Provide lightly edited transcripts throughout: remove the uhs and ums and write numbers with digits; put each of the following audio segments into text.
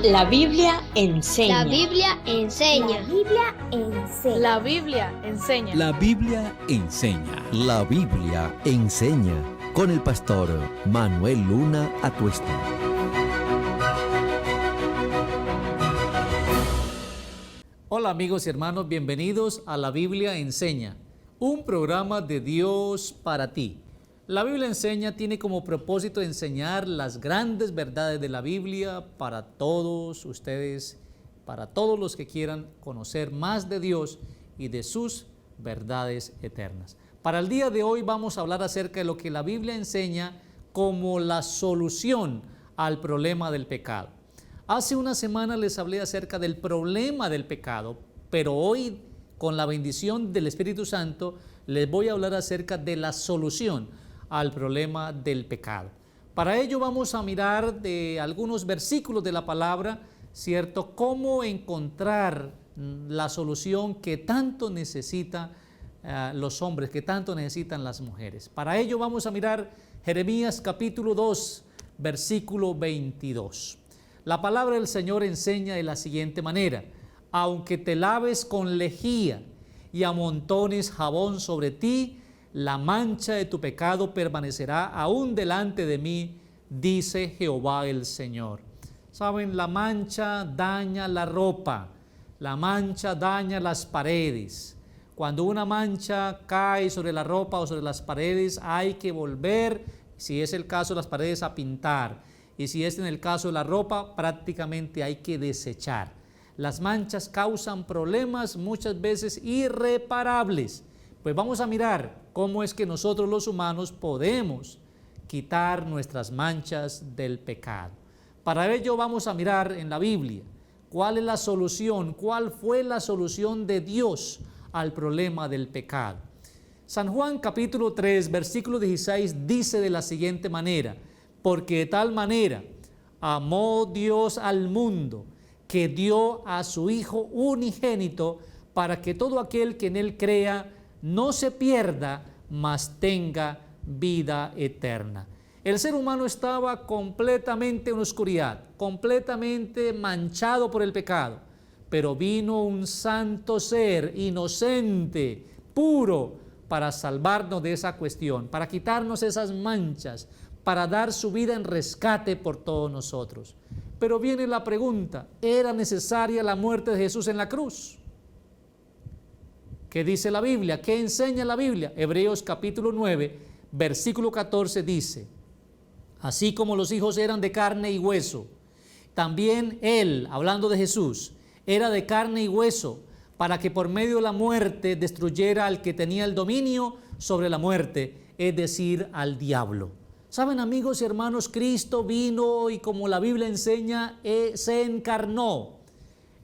La Biblia enseña. La Biblia enseña. La Biblia enseña. La Biblia enseña. La Biblia enseña. La Biblia enseña. Con el pastor Manuel Luna Atuesta. Hola amigos y hermanos, bienvenidos a La Biblia enseña, un programa de Dios para ti. La Biblia enseña tiene como propósito enseñar las grandes verdades de la Biblia para todos ustedes, para todos los que quieran conocer más de Dios y de sus verdades eternas. Para el día de hoy vamos a hablar acerca de lo que la Biblia enseña como la solución al problema del pecado. Hace una semana les hablé acerca del problema del pecado, pero hoy, con la bendición del Espíritu Santo, les voy a hablar acerca de la solución al problema del pecado. Para ello vamos a mirar de algunos versículos de la palabra, ¿cierto? Cómo encontrar la solución que tanto necesitan los hombres, que tanto necesitan las mujeres. Para ello vamos a mirar Jeremías capítulo 2, versículo 22. La palabra del Señor enseña de la siguiente manera: aunque te laves con lejía y amontones jabón sobre ti, la mancha de tu pecado permanecerá aún delante de mí, dice Jehová el Señor. Saben, la mancha daña la ropa, la mancha daña las paredes. Cuando una mancha cae sobre la ropa o sobre las paredes, hay que volver, si es el caso de las paredes, a pintar. Y si es en el caso de la ropa, prácticamente hay que desechar. Las manchas causan problemas muchas veces irreparables. Pues vamos a mirar cómo es que nosotros los humanos podemos quitar nuestras manchas del pecado. Para ello vamos a mirar en la Biblia cuál es la solución, cuál fue la solución de Dios al problema del pecado. San Juan capítulo 3, versículo 16 dice de la siguiente manera: porque de tal manera amó Dios al mundo, que dio a su Hijo unigénito, para que todo aquel que en Él crea no se pierda, mas tenga vida eterna. El ser humano estaba completamente en oscuridad, completamente manchado por el pecado, pero vino un santo ser, inocente, puro, para salvarnos de esa cuestión, para quitarnos esas manchas, para dar su vida en rescate por todos nosotros. Pero viene la pregunta: ¿era necesaria la muerte de Jesús en la cruz? ¿Qué dice la Biblia? ¿Qué enseña la Biblia? Hebreos capítulo 9, versículo 14 dice: así como los hijos eran de carne y hueso, también Él, hablando de Jesús, era de carne y hueso, para que por medio de la muerte destruyera al que tenía el dominio sobre la muerte, es decir, al diablo. Saben, amigos y hermanos, Cristo vino y, como la Biblia enseña, se encarnó.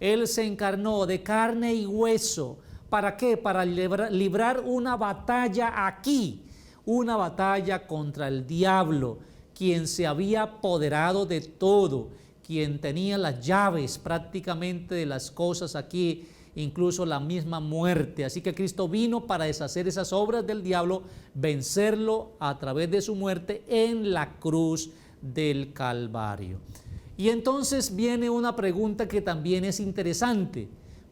Él se encarnó de carne y hueso. ¿Para qué? Para librar una batalla aquí, una batalla contra el diablo, quien se había apoderado de todo, quien tenía las llaves prácticamente de las cosas aquí, incluso la misma muerte. Así que Cristo vino para deshacer esas obras del diablo, vencerlo a través de su muerte en la cruz del Calvario. Y entonces viene una pregunta que también es interesante: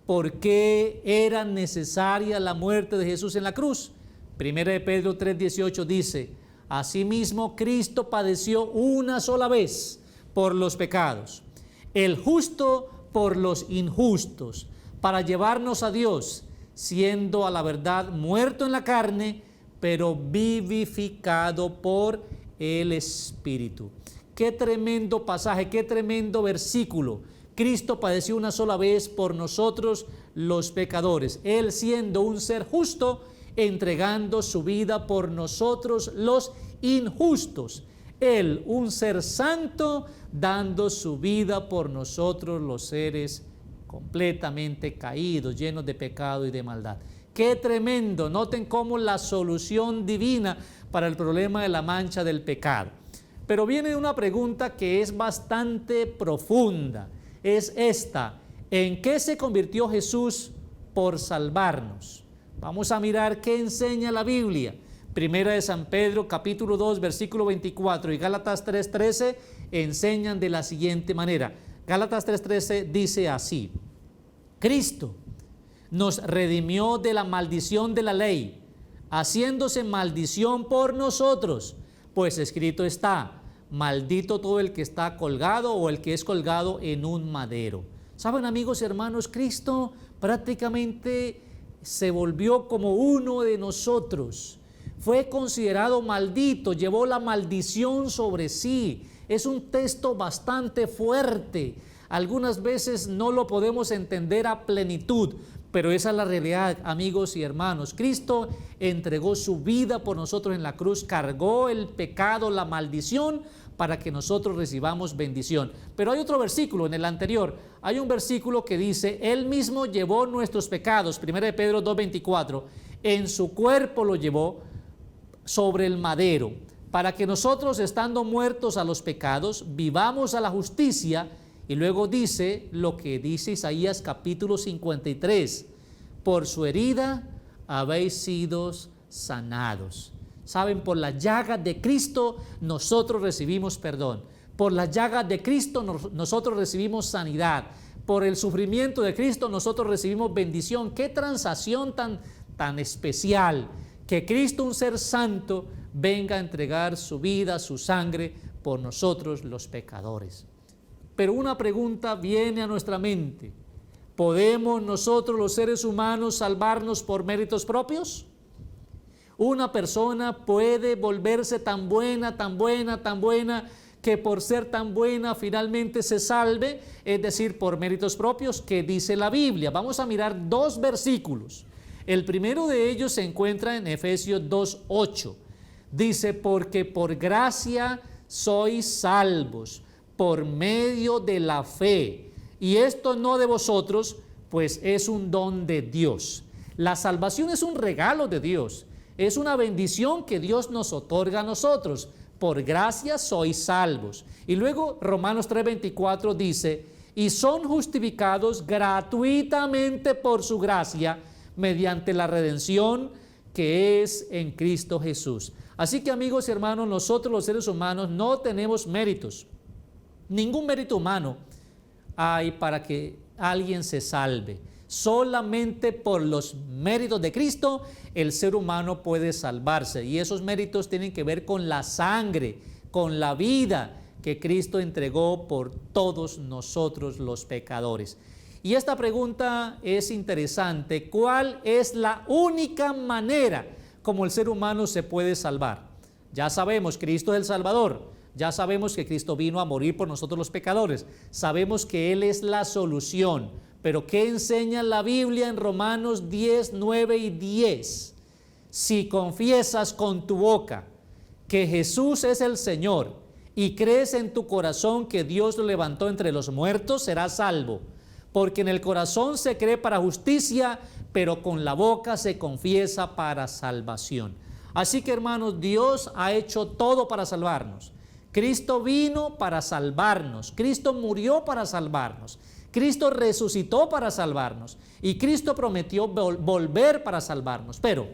¿por qué era necesaria la muerte de Jesús en la cruz? Primera de Pedro 3:18 dice: asimismo Cristo padeció una sola vez por los pecados, el justo por los injustos, para llevarnos a Dios, siendo a la verdad muerto en la carne, pero vivificado por el Espíritu. Qué tremendo pasaje, qué tremendo versículo. Cristo padeció una sola vez por nosotros los pecadores, Él siendo un ser justo, entregando su vida por nosotros los injustos. Él, un ser santo, dando su vida por nosotros los seres completamente caídos, llenos de pecado y de maldad. ¡Qué tremendo! Noten cómo la solución divina para el problema de la mancha del pecado. Pero viene una pregunta que es bastante profunda. Es esta: ¿en qué se convirtió Jesús por salvarnos? Vamos a mirar qué enseña la Biblia. Primera de San Pedro, capítulo 2, versículo 24 y Gálatas 3:13 enseñan de la siguiente manera. Gálatas 3:13 dice así: Cristo nos redimió de la maldición de la ley, haciéndose maldición por nosotros, pues escrito está: maldito todo el que está colgado o el que es colgado en un madero. Saben, amigos y hermanos, Cristo prácticamente se volvió como uno de nosotros. Fue considerado maldito, llevó la maldición sobre sí. Es un texto bastante fuerte. Algunas veces no lo podemos entender a plenitud, pero esa es la realidad, amigos y hermanos. Cristo entregó su vida por nosotros en la cruz, cargó el pecado, la maldición, para que nosotros recibamos bendición. Pero hay otro versículo en el anterior. Hay un versículo que dice: Él mismo llevó nuestros pecados, 1 de Pedro 2:24, en su cuerpo lo llevó sobre el madero, para que nosotros, estando muertos a los pecados, vivamos a la justicia. Y luego dice lo que dice Isaías capítulo 53: por su herida habéis sido sanados. Saben, por la llaga de Cristo nosotros recibimos perdón. Por la llaga de Cristo nosotros recibimos sanidad. Por el sufrimiento de Cristo nosotros recibimos bendición. Qué transacción tan especial, que Cristo, un ser santo, venga a entregar su vida, su sangre por nosotros los pecadores. Pero una pregunta viene a nuestra mente: ¿podemos nosotros los seres humanos salvarnos por méritos propios? Una persona puede volverse tan buena, que por ser tan buena finalmente se salve, es decir, por méritos propios. ¿Qué dice la Biblia? Vamos a mirar dos versículos. El primero de ellos se encuentra en Efesios 2:8. Dice: porque por gracia sois salvos por medio de la fe, y esto no de vosotros, pues es un don de Dios. La salvación es un regalo de Dios, es una bendición que Dios nos otorga a nosotros. Por gracia sois salvos. Y luego Romanos 3:24 dice: y son justificados gratuitamente por su gracia, mediante la redención que es en Cristo Jesús. Así que, amigos y hermanos, nosotros los seres humanos no tenemos méritos. Ningún mérito humano hay para que alguien se salve. Solamente por los méritos de Cristo el ser humano puede salvarse, y esos méritos tienen que ver con la sangre, con la vida que Cristo entregó por todos nosotros los pecadores. Y esta pregunta es interesante: ¿cuál es la única manera como el ser humano se puede salvar? Ya sabemos, Cristo es el Salvador. Ya sabemos que Cristo vino a morir por nosotros los pecadores. Sabemos que Él es la solución. Pero ¿qué enseña la Biblia en Romanos 10, 9 y 10? Si confiesas con tu boca que Jesús es el Señor y crees en tu corazón que Dios lo levantó entre los muertos, serás salvo. Porque en el corazón se cree para justicia, pero con la boca se confiesa para salvación. Así que, hermanos, Dios ha hecho todo para salvarnos. Cristo vino para salvarnos, Cristo murió para salvarnos, Cristo resucitó para salvarnos, y Cristo prometió volver para salvarnos. Pero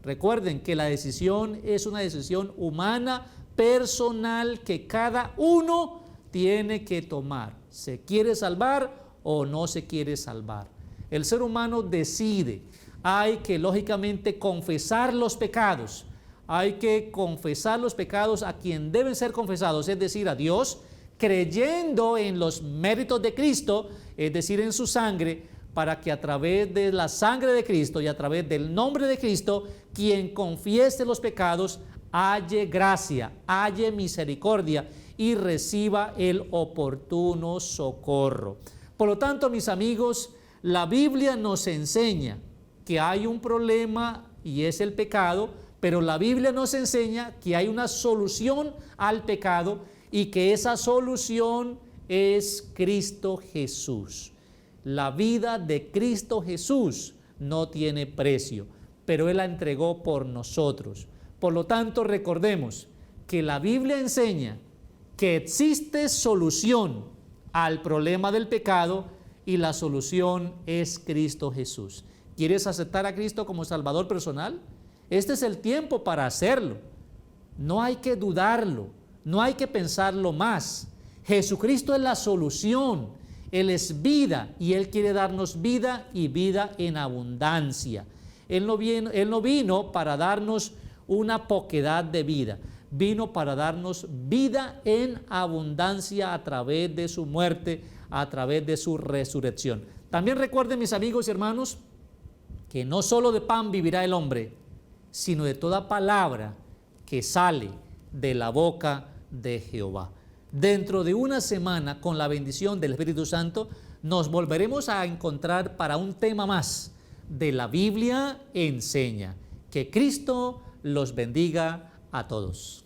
recuerden que la decisión es una decisión humana, personal, que cada uno tiene que tomar. ¿Se quiere salvar o no se quiere salvar? El ser humano decide. Hay que, lógicamente, confesar los pecados. Hay que confesar los pecados a quien deben ser confesados, es decir, a Dios, creyendo en los méritos de Cristo, es decir, en su sangre, para que a través de la sangre de Cristo y a través del nombre de Cristo, quien confiese los pecados halle gracia, halle misericordia y reciba el oportuno socorro. Por lo tanto, mis amigos, la Biblia nos enseña que hay un problema y es el pecado, pero la Biblia nos enseña que hay una solución al pecado y que esa solución es Cristo Jesús. La vida de Cristo Jesús no tiene precio, pero Él la entregó por nosotros. Por lo tanto, recordemos que la Biblia enseña que existe solución al problema del pecado y la solución es Cristo Jesús. ¿Quieres aceptar a Cristo como Salvador personal? Este es el tiempo para hacerlo. No hay que dudarlo, no hay que pensarlo más. Jesucristo es la solución, Él es vida y Él quiere darnos vida y vida en abundancia. Él no vino para darnos una poquedad de vida, vino para darnos vida en abundancia a través de su muerte, a través de su resurrección. También recuerden, mis amigos y hermanos, que no solo de pan vivirá el hombre, sino de toda palabra que sale de la boca de Jehová. Dentro de una semana, con la bendición del Espíritu Santo, nos volveremos a encontrar para un tema más de la Biblia enseña. Que Cristo los bendiga a todos.